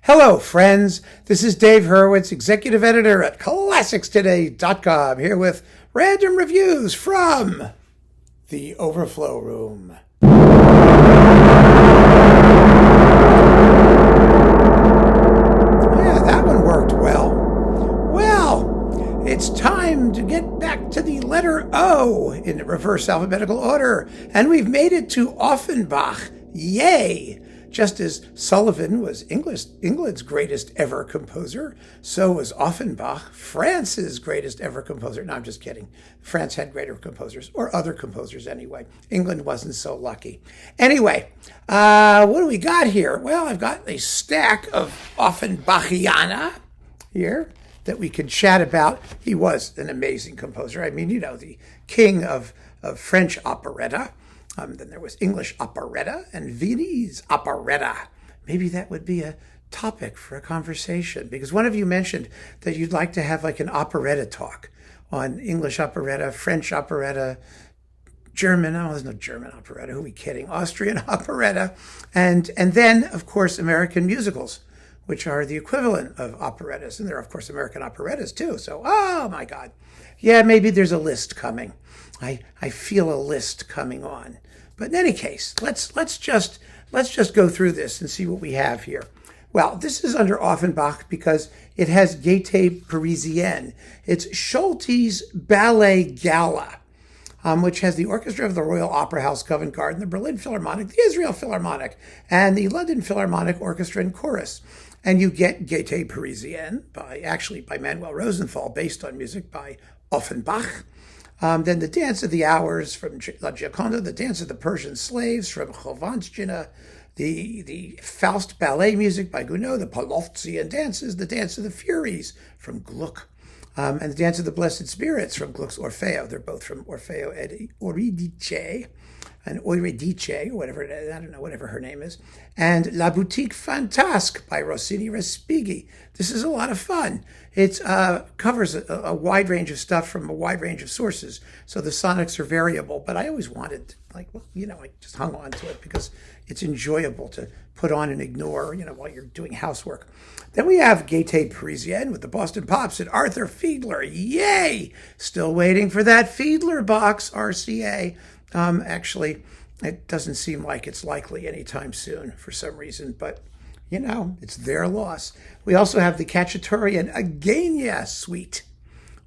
Hello, friends. This is Dave Hurwitz, executive editor at ClassicsToday.com, here with random reviews from the Overflow room. Yeah, that one worked well. Well, it's time to get back to the letter O in reverse alphabetical order, and we've made it to Offenbach. Yay! Just as Sullivan was England's greatest ever composer, so was Offenbach France's greatest ever composer. No, I'm just kidding. France had greater composers, or other composers anyway. England wasn't so lucky. Anyway, what do we got here? Well, I've got a stack of Offenbachiana here that we can chat about. He was an amazing composer. I mean, the king of French operetta. Then there was English operetta and Viennese operetta. Maybe that would be a topic for a conversation, because one of you mentioned that you'd like to have like an operetta talk on English operetta, French operetta, German, there's no German operetta, who are we kidding? Austrian operetta, and then, of course, American musicals, which are the equivalent of operettas. And there are, of course, American operettas too. So, oh my God. Yeah, maybe there's a list coming. I feel a list coming on. But in any case, let's just go through this and see what we have here. Well, this is under Offenbach because it has Gaieté Parisienne. It's Scholti's Ballet Gala, which has the orchestra of the Royal Opera House, Covent Garden, the Berlin Philharmonic, the Israel Philharmonic, and the London Philharmonic Orchestra and Chorus. And you get Gaieté Parisienne by Manuel Rosenthal, based on music by Offenbach. Then the Dance of the Hours from La Gioconda, the Dance of the Persian Slaves from Chovanshchina, the Faust ballet music by Gounod, the Polovtsian dances, the Dance of the Furies from Gluck, and the Dance of the Blessed Spirits from Gluck's Orfeo. They're both from Orfeo ed Euridice, and Euridice, or whatever, I don't know, whatever her name is, and La Boutique Fantasque by Rossini Respighi. This is a lot of fun. It covers a wide range of stuff from a wide range of sources, so the sonics are variable, but I always wanted, I just hung on to it because it's enjoyable to put on and ignore, while you're doing housework. Then we have Gaieté Parisienne with the Boston Pops and Arthur Fiedler. Yay! Still waiting for that Fiedler box, RCA. Actually, it doesn't seem like it's likely anytime soon for some reason, but it's their loss. We also have the Cacciatore and Agenia suite,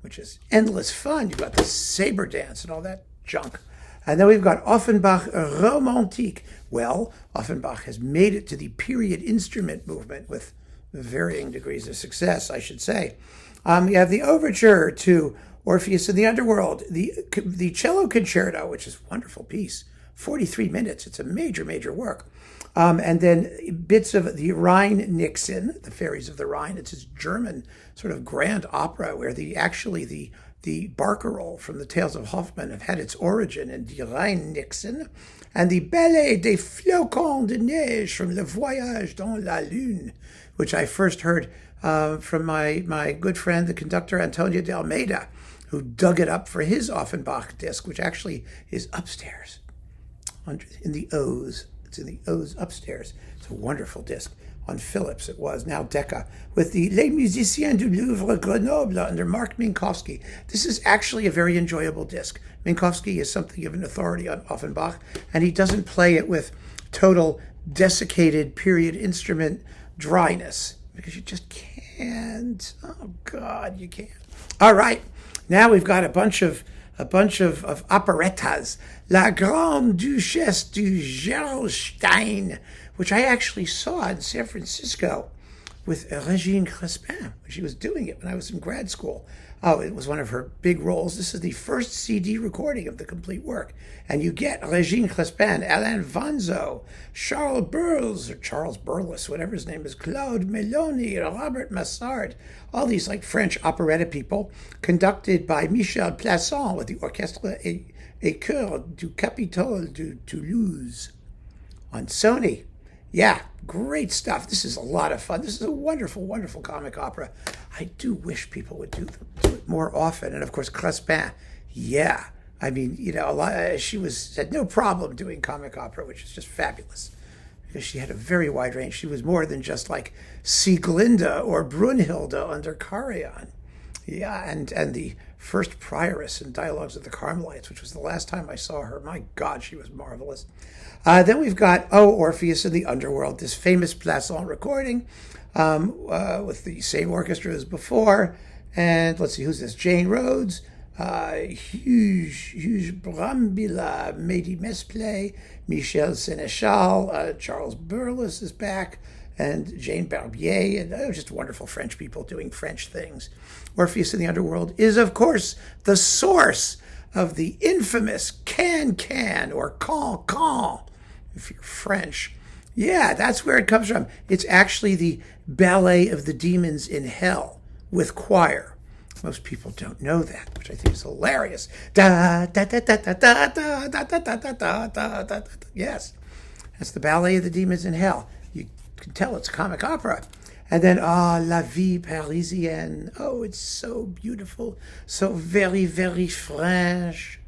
which is endless fun. You've got the saber dance and all that junk. And then we've got Offenbach Romantique. Well, Offenbach has made it to the period instrument movement with varying degrees of success, I should say. We have the overture to Orpheus in the Underworld, the cello concerto, which is a wonderful piece, 43 minutes. It's a major, major work. And then bits of the Rhine-Nixon, the Fairies of the Rhine. It's his German sort of grand opera where the barcarolle from the Tales of Hoffmann have had its origin in the Rhine-Nixon. And the Ballet des Flocons de Neige from Le Voyage dans la Lune, which I first heard from my good friend, the conductor Antonio de Almeida, who dug it up for his Offenbach disc, which actually is upstairs in the O's. It's in the O's upstairs. It's a wonderful disc. On Philips it was, now Decca, with the Les Musiciens du Louvre Grenoble under Mark Minkowski. This is actually a very enjoyable disc. Minkowski is something of an authority on Offenbach, and he doesn't play it with total desiccated period instrument dryness, because you just can't. Oh God, you can't. All right, now we've got a bunch of operettas. La Grande Duchesse du Gerolstein, which I actually saw in San Francisco with Régine Crespin when she was doing it when I was in grad school. Oh, it was one of her big roles. This is the first CD recording of the complete work. And you get Régine Crespin, Alain Vanzo, Charles Burles, whatever his name is, Claude Meloni, Robert Massard, all these French operetta people, conducted by Michel Plasson with the Orchestre et Chœur du Capitole de Toulouse on Sony. Yeah, great stuff. This is a lot of fun. This is a wonderful, wonderful comic opera. I do wish people would do it more often. And of course, Crespin, yeah. I mean, she had no problem doing comic opera, which is just fabulous. because she had a very wide range. She was more than just like Sieglinde or Brunhilde under Karajan. Yeah, and the first prioress in Dialogues of the Carmelites, which was the last time I saw her. My God, she was marvelous. Then we've got Orpheus in the Underworld, this famous Plassans recording with the same orchestra as before. And let's see, who's this? Jane Rhodes, Hugues Brambilla, Mehdi Mesplay, Michel Sénéchal, Charles Burles is back, and Jane Barbier, and just wonderful French people doing French things. Orpheus in the Underworld is, of course, the source of the infamous can or can, if you're French. Yeah, that's where it comes from. It's actually the Ballet of the Demons in Hell with choir. Most people don't know that, which I think is hilarious. Da da da da da da da da da da da da da. Yes, that's the Ballet of the Demons in Hell. You can tell it's comic opera. And then, La Vie Parisienne. Oh, it's so beautiful. So very, very French,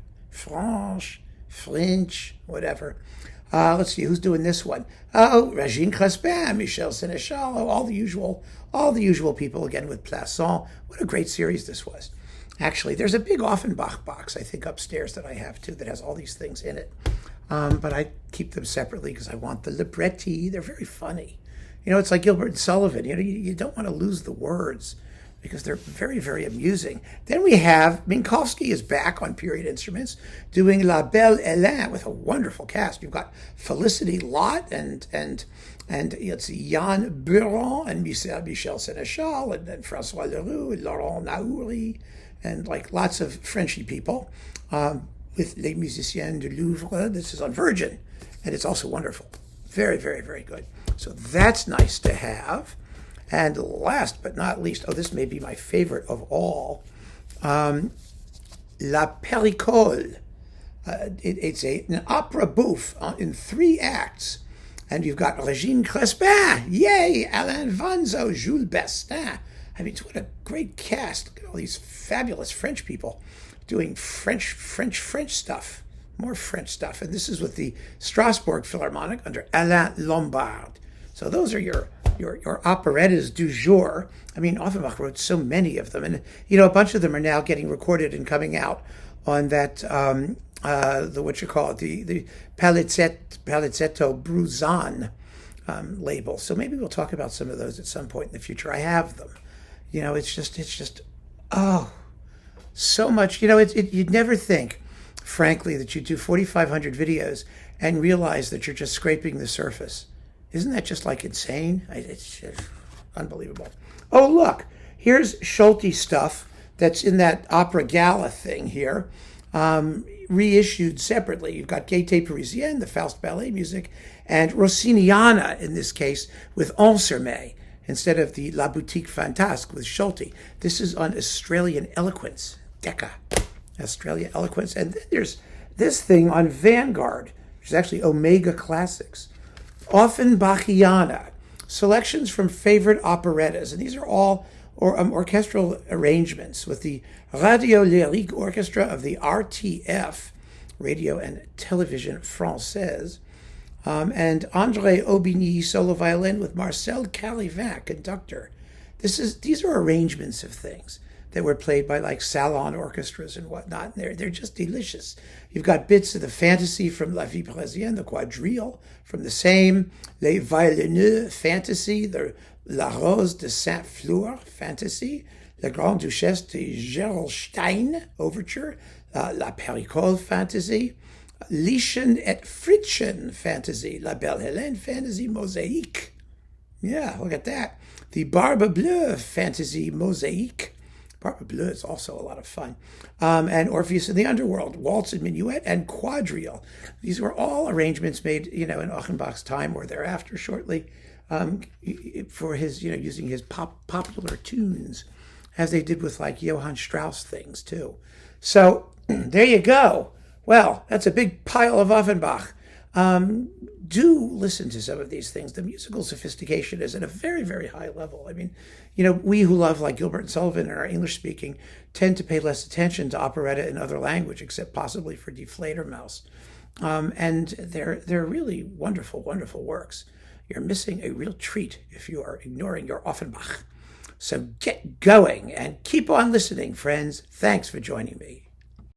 whatever. Let's see, who's doing this one? Régine Crespin, Michel Sénéchal, all the usual people again with Plassans. What a great series this was. Actually, there's a big Offenbach box, I think, upstairs that I have too that has all these things in it. But I keep them separately because I want the libretti. They're very funny. It's like Gilbert and Sullivan. You don't want to lose the words because they're very, very amusing. Then we have Minkowski is back on period instruments doing La Belle Hélène with a wonderful cast. You've got Felicity Lott and it's Jan Buron and Michel Sénéchal and François Leroux and Laurent Naouri and like lots of Frenchy people with Les Musiciens du Louvre. This is on Virgin, and it's also wonderful. Very, very, very good. So that's nice to have. And last but not least, this may be my favorite of all, La Péricole. It's an opera bouffe in 3 acts. And you've got Régine Crespin, yay, Alain Vanzo, Jules Bestin. I mean, what a great cast. Look at all these fabulous French people doing French stuff, more French stuff. And this is with the Strasbourg Philharmonic under Alain Lombard. So those are your operettas du jour. I mean, Offenbach wrote so many of them. And, a bunch of them are now getting recorded and coming out on that, the Palazzetto Bruzan label. So maybe we'll talk about some of those at some point in the future. I have them. It's just, so much. You'd never think, frankly, that you do 4,500 videos and realize that you're just scraping the surface. Isn't that just like insane? It's just unbelievable. Oh, look, here's Schulte stuff that's in that opera gala thing here, reissued separately. You've got Gaieté Parisienne, the Faust ballet music, and Rossiniana in this case with Ansermet instead of the La Boutique Fantasque with Schulte. This is on Australian Eloquence, Decca, Australia Eloquence. And then there's this thing on Vanguard, which is actually Omega Classics. Offenbachiana, selections from favorite operettas. And these are all orchestral arrangements with the Radio Lyrique Orchestra of the RTF, Radio and Television Française, and André Aubigny solo violin with Marcel Carivin, conductor. These are arrangements of things that were played by like salon orchestras and whatnot. And they're just delicious. You've got bits of the fantasy from La Vie Parisienne, the quadrille from the same, Les Violineux fantasy, the La Rose de Saint-Flour fantasy, La Grande Duchesse de Gerolstein overture, La Péricole fantasy, Lieschen et Fritzchen fantasy, La Belle Hélène fantasy mosaïque. Yeah, look at that. The Barbe Bleue fantasy mosaïque. Barbe Bleue is also a lot of fun. And Orpheus in the Underworld, Waltz and Minuet, and Quadrille. These were all arrangements made, in Offenbach's time or thereafter shortly for his, using his popular tunes, as they did with like Johann Strauss things too. So there you go. Well, that's a big pile of Offenbach. Do listen to some of these things. The musical sophistication is at a very, very high level. I mean, we who love like Gilbert and Sullivan and are English speaking tend to pay less attention to operetta in other language, except possibly for Die Fledermaus. And they're really wonderful, wonderful works. You're missing a real treat if you are ignoring your Offenbach. So get going and keep on listening, friends. Thanks for joining me.